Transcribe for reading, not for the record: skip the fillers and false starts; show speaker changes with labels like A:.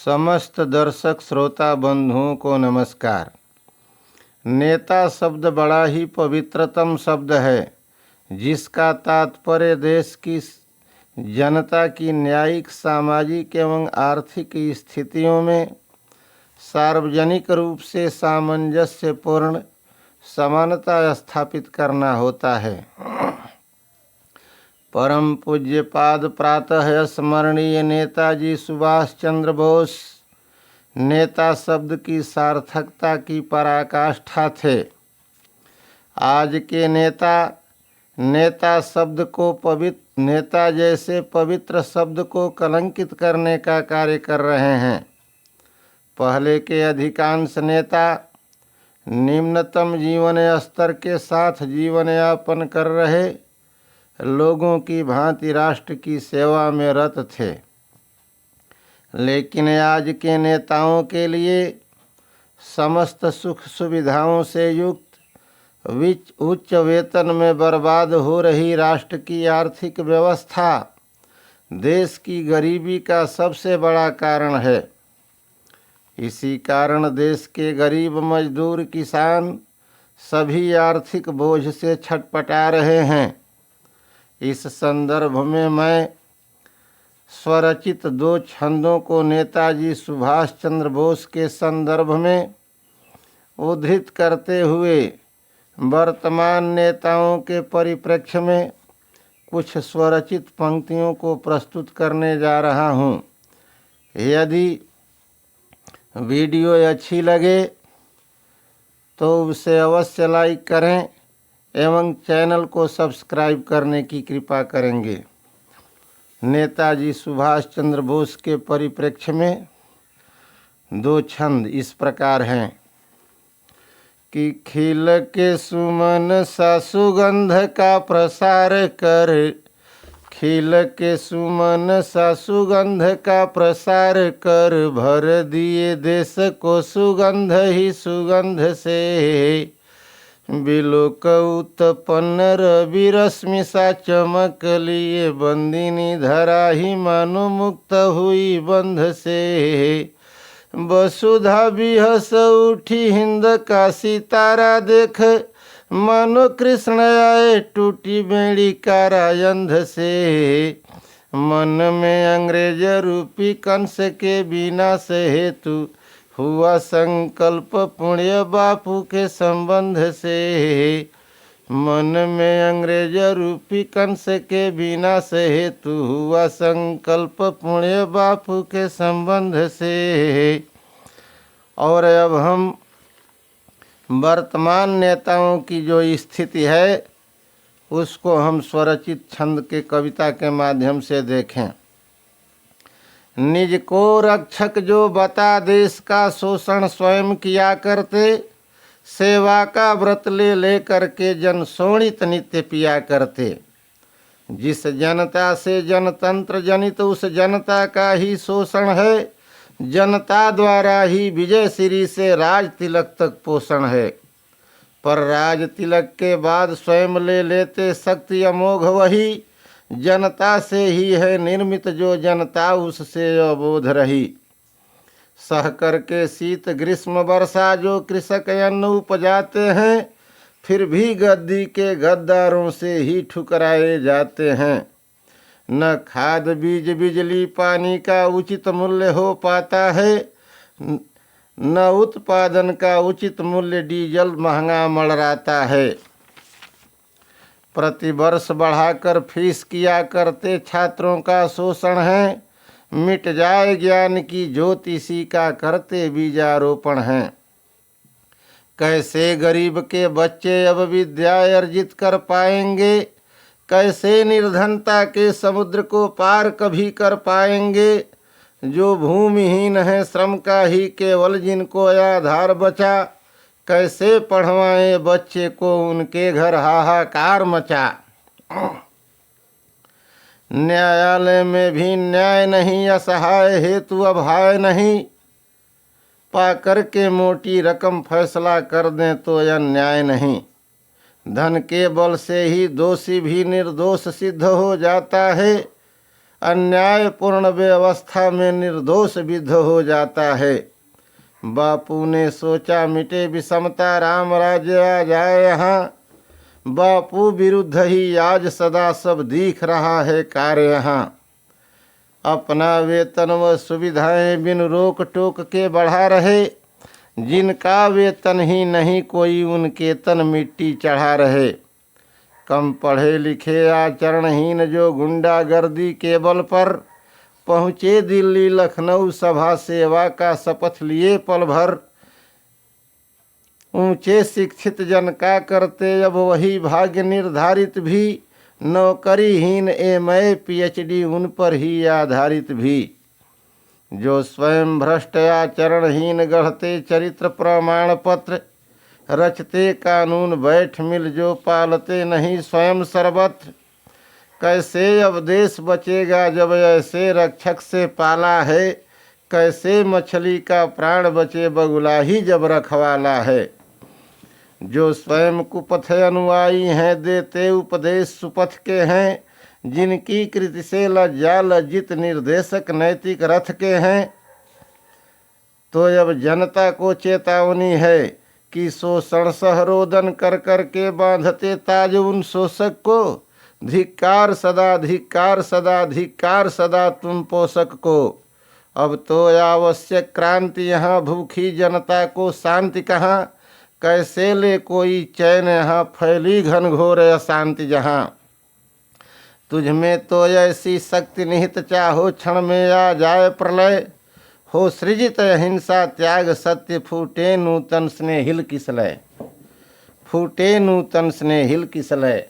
A: समस्त दर्शक श्रोता बंधुओं को नमस्कार। नेता शब्द बड़ा ही पवित्रतम शब्द है, जिसका तात्पर्य देश की जनता की न्यायिक, सामाजिक एवं आर्थिक स्थितियों में सार्वजनिक रूप से सामंजस्यपूर्ण समानता स्थापित करना होता है। परम पूज्यपाद प्रातः स्मरणीय नेताजी सुभाष चंद्र बोस नेता शब्द की सार्थकता की पराकाष्ठा थे। आज के नेता शब्द को नेता जैसे पवित्र शब्द को कलंकित करने का कार्य कर रहे हैं। पहले के अधिकांश नेता निम्नतम जीवन स्तर के साथ जीवन यापन कर रहे लोगों की भांति राष्ट्र की सेवा में रत थे, लेकिन आज के नेताओं के लिए समस्त सुख सुविधाओं से युक्त उच्च वेतन में बर्बाद हो रही राष्ट्र की आर्थिक व्यवस्था देश की गरीबी का सबसे बड़ा कारण है। इसी कारण देश के गरीब मजदूर किसान सभी आर्थिक बोझ से छटपटा रहे हैं। इस संदर्भ में मैं स्वरचित 2 छंदों को नेताजी सुभाष चंद्र बोस के संदर्भ में उद्धृत करते हुए वर्तमान नेताओं के परिप्रेक्ष्य में कुछ स्वरचित पंक्तियों को प्रस्तुत करने जा रहा हूँ। यदि वीडियो अच्छी लगे तो उसे अवश्य लाइक करें एवं चैनल को सब्सक्राइब करने की कृपा करेंगे। नेताजी सुभाष चंद्र बोस के परिप्रेक्ष्य में 2 छंद इस प्रकार हैं कि खिल के सुमन सा सुगंध का प्रसार कर, खिल के सुमन सा सुगंध का प्रसार कर, भर दिए देश को सुगंध ही सुगंध से, बिलोक उत्पन्न रवि रश्मि सा चमक लिए, बंदिनी धरा ही मानो मुक्त हुई बंध से, वसुधा विहस उठी हिंद का सितारा देख, मानो कृष्ण आए टूटी बेड़ी कारायंध से, मन में अंग्रेज रूपी कंस के विनाश हेतु हुआ संकल्प पुण्य बापू के संबंध से, मन में अंग्रेज रूपी कंस के विनाश हेतु हुआ संकल्प पुण्य बापू के संबंध से। और अब हम वर्तमान नेताओं की जो स्थिति है उसको हम स्वरचित छंद के कविता के माध्यम से देखें। निज को रक्षक जो बता देश का शोषण स्वयं किया करते, सेवा का व्रत ले करके जन शोणित नित्य पिया करते, जिस जनता से जनतंत्र जनित उस जनता का ही शोषण है, जनता द्वारा ही विजय श्री से राज तिलक तक पोषण है, पर राज तिलक के बाद स्वयं ले लेते शक्ति अमोघ वही, जनता से ही है निर्मित जो जनता उससे अबोध रही, सह करके शीत ग्रीष्म वर्षा जो कृषक अन्न उपजाते हैं, फिर भी गद्दी के गद्दारों से ही ठुकराए जाते हैं, न खाद बीज बिजली पानी का उचित मूल्य हो पाता है, न उत्पादन का उचित मूल्य डीजल महंगा मड़राता है, प्रतिवर्ष बढ़ाकर फीस किया करते छात्रों का शोषण है, मिट जाए ज्ञान की ज्योति इसी का करते बीजारोपण है, कैसे गरीब के बच्चे अब विद्या अर्जित कर पाएंगे, कैसे निर्धनता के समुद्र को पार कभी कर पाएंगे, जो भूमिहीन है श्रम का ही केवल जिनको आधार बचा, कैसे पढ़वाएं बच्चे को उनके घर हाहाकार मचा, न्यायालय में भी न्याय नहीं, असहाय हेतु अभय नहीं, पा कर के मोटी रकम फैसला कर दें तो अन्याय नहीं, धन के बल से ही दोषी भी निर्दोष सिद्ध हो जाता है, अन्यायपूर्ण व्यवस्था में निर्दोष विद्ध हो जाता है। बापू ने सोचा मिटे विषमता, राम राज्य आ जाए यहाँ। बापू विरुद्ध ही आज सदा सब दिख रहा है कार्य यहाँ। अपना वेतन व सुविधाएं बिन रोक टोक के बढ़ा रहे, जिनका वेतन ही नहीं कोई उनके तन मिट्टी चढ़ा रहे। कम पढ़े लिखे आचरणहीन जो गुंडागर्दी के बल पर पहुँचे दिल्ली लखनऊ, सभा सेवा का शपथ लिए पल भर। ऊंचे शिक्षित जन का करते अब वही भाग्य निर्धारित भी, नौकरीहीन MA PhD उन पर ही आधारित भी। जो स्वयं भ्रष्ट आचरणहीन गढ़ते चरित्र प्रमाण पत्र, रचते कानून बैठ मिल जो पालते नहीं स्वयं सर्वत्र। कैसे अब देश बचेगा जब ऐसे रक्षक से पाला है, कैसे मछली का प्राण बचे बगुला ही जब रखवाला है। जो स्वयं कुपथ अनुयायी हैं देते उपदेश सुपथ के हैं, जिनकी कृति से लज्जा लज्जित निर्देशक नैतिक रथ के हैं। तो अब जनता को चेतावनी है कि शोषण सहरोदन कर कर के बांधते ताज उन शोषक को। धिक्कार सदा धिक्कार सदा धिक्कार सदा तुम पोषक को। अब तो आवश्यक क्रांति यहाँ, भूखी जनता को शांति कहाँ। कैसे ले कोई चैन यहाँ, फैली घनघोर अशांति जहाँ। तुझ में तो ऐसी शक्ति निहित, चाहो क्षण में आ जाए प्रलय। हो सृजित अहिंसा त्याग सत्य, फूटे नूतन स्नेहिल किसलय। फूटे नूतन स्नेहिल किसलय।